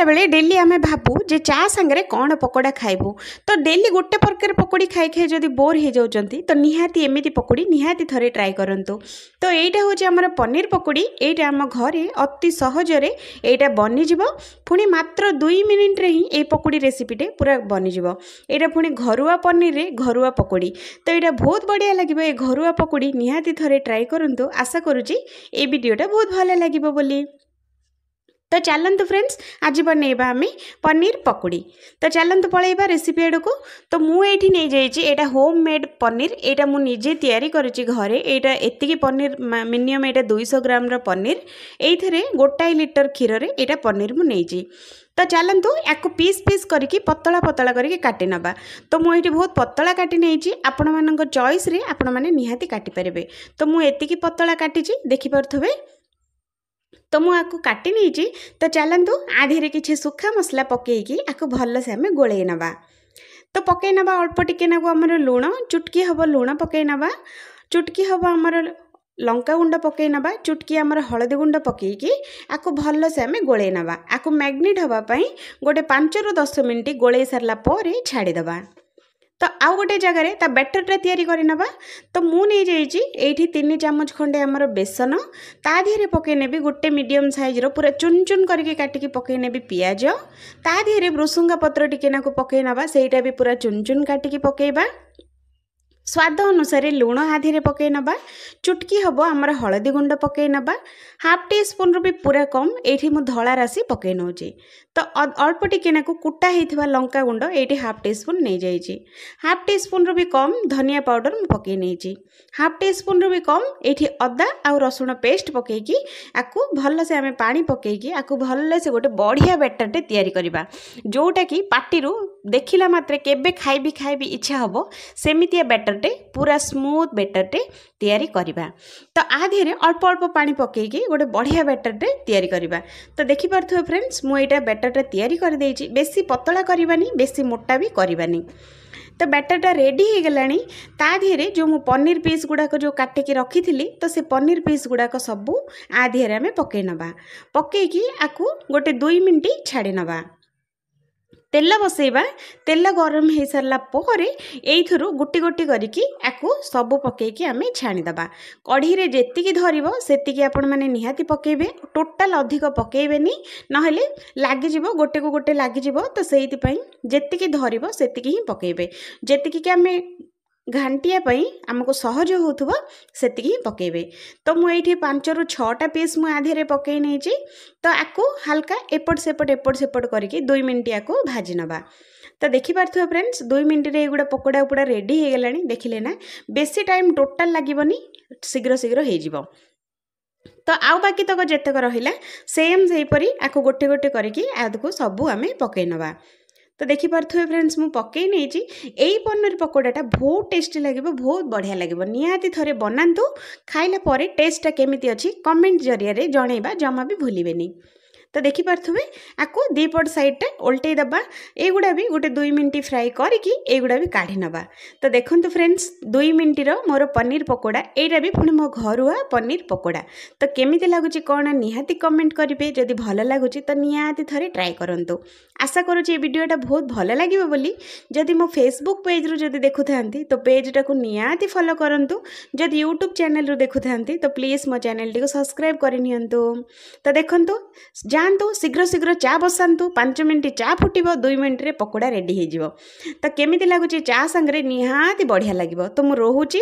बेले डेली आम भाबू जे चा सांगे कौन पकोड़ा खाइबू तो डेली गोटे प्रकार पकोड़ी खाई खाई जदि बोर हो जाउछंती तो निहाती एमिति पकोड़ी निहाती थरे ट्राई करंतु। तो एटा होची हमर पनीर पकोड़ी। एटा हम घरे अति सहजरे एटा बनी जिवो पुणी मात्र 2 मिनिट रे ही ए पकोड़ी रेसिपीटे पूरा बनी जिवो। एटा पुणी घरुआ पनीर रे घरुआ पकोड़ी तो एटा बहुत बढ़िया लागिबो। ए घरुआ पकोड़ी निहाती थरे ट्राई करंतु। आशा करूची ए वीडियोटा बहुत भल लागिबो बोली। तो चलतु फ्रेंड्स आज बनइबा आम पनीर पकोड़ी। तो चलतु पलैबा रेसिपी आड़ को। तो मुझे नहीं जाइए होम मेड पनीर एटा मु निजे तैयारी करुच्ची घरे। एटा एतिकी पनीर मिनिमम एटा 200 ग्राम पनीर एइथरे 1 लिटर क्षीर रे एटा पनीर मु नहीं। तो चलतु या पीस पीस करके पतला पतला करके काटी नबा। तो मुझे बहुत पतला काटी नहीं आपण मान चॉइस रे आपण माने निहाती काटी पारे। तो मुझे एतिकी पतला काटी देखिपे। तो मुझे आपको काटी नहीं। तो चलतु आधे किसी सुखा मसला पकईकी आपको भलसे आम गोले नवा। तो पकई नवा अल्प टिके नाकू आमर लुण चुटकी हम लुण पकई नवा। चुटकी हम आमर लंका गुंड पकई नवा। चुटकी आमर हलदी गुंड पकईकी आपको भलसे आम गोले नवा। आपको मैग्नेट होगापाई गोटे 5 ରୁ 10 मिनिट गोले सारा पर छाड़ीदवा। तो आउ गोटे जगार ता बैटरटा तैयारी करनवा। तो मु नहीं जाइए ये 3 चामच खंडे आमर बेसन ता देहरे पकई नेबी गोटे मीडियम साइज रो पूरा चुन चुन करके काटिकी पकई नेबी पियाज ता देहरे भृसुंगा पत्र टिके नाकू पकई नवा। सेटा भी पूरा चुन चुन काटिकी पकईबा। स्वाद अनुसार लुण आधे पकई नवा। चुटकी हम आमर हलदी गुंड पकई नवा। हाफ टी स्पून रू भी पूरा कम ये धला राशि पकई नौची। तो अल्प टिके नाकू कुटा होता लंका गुंड ये हाफ टी स्पून नहीं जाइए। हाफ टी स्पून रू भी कम धनिया पाउडर मु पकई नहीं। हाफ टी स्पून रू भी कम ये अदा आउ रसुण पेस्ट पकईकी आपको भलसे आम पानी पकईकी आपको भलसे गोटे बढ़िया बैटरटे तैयारी करवा जोटा कि पार्टी देखला मात्रे केबे खाइबी खाइबी इच्छा हम सेमितिया बैटरटे पूरा स्मूथ बैटरटे तैयारी करवा। तो आधे अल्प अल्प पानी पकईकी गोटे बढ़िया बैटरटे तैयारी करवा। तो देखिपे फ्रेंड्स मुझे बैटरटा तैयारी कर देइछि। बेसी पतला करवानी बेसी मोटा भी करवानी। तो बैटरटा रेडी हो गलानी। ता धीरे जो मु पनीर पीस गुड़ाक जो काटिकी रखी थी तो से पनीर पीस गुड़ाक सबू आधे आम पकई नवा। पकईकी आपको गोटे 2 मिनिट छाड़ी नवा। तेल बसैबा। तेल गरम हो सारा पर यू गोटी गोटी करके आपको सबू पकईकी आम छाणीदबा। कढ़ी रे जेतिकी धरिबो सेतिकी आपण माने निहाती पकेबे। टोटाल अधिक पकेबेनी नहेले लागिजिबो गोटे को गोटे लागिजिबो। तो सेइति पई जेतिकी धरिबो सेतिकी ही पकेबे। जेतिकी कि आम घांटिया आमको सहज होथबो सेतिकी ही पकेबे। तो मुझे 5 ରୁ 6टा पीस मु आधे पकई नहीं। तो आपको हल्का एपट सेपट करके 2 मिनिट आपको भाजी नवा। तो देखिपे फ्रेंड्स 2 मिनिट रे गुड़ा पकोड़ा पूरा रेडी हो गलानी। देखिले ना बेसी टाइम टोटाल लागबनी शीघ्र शीघ्र हो जिवो। तो आउ बाकी तक जेतक रहिला सेम सेहीपरी आपको गोटे गोटे करके आदको सबू आम पकई नवा। तो देखिपे फ्रेंड्स मु पकई नहीं। यही पनीर पकोड़ाटा बहुत टेस्टी लगे बहुत बढ़िया लगे। निहाती थरे बनातु खाइला परे टेस्टा केमिति अछि कमेंट जरिया जनइबा जमा भी भूलिबेनी। तो देखिपे आपको दीपट साइडटा उल्टे दबा। एगुड़ा भी गोटे 2 मिनिट फ्राए करके एगुड़ा भी काढ़ी नवा। तो देखंतु फ्रेंड्स 2 मिनिट मोर पनीर पकोड़ा एटा भी पुणी मो घरुआ पनीर पकोड़ा। तो केमिति लागुची कौन निहाती कमेंट करेंगे। जदि भल लगुच तो निहाती थरे ट्राए करंतु। आशा करुँचे वीडियोटा बहुत भल लगे बोली। जदि मो फेसबुक पेज रू जदि देखु थांती तो पेजटा को निहाती फॉलो करंतु। जदि यूट्यूब चैनल रू देखु थांती तो प्लीज मो चैनल टी को सब्सक्राइब करनियंतु। तो देखंतु जातु शीघ्र शीघ्र चा बसातु 5 मिनिट चा फुटिबो 2 मिनिट रे पकोड़ा रेडी हो जिवो। तो केमिति लागुची चा संगे निहाती बढ़िया लगिबो। तो मु रोहुची।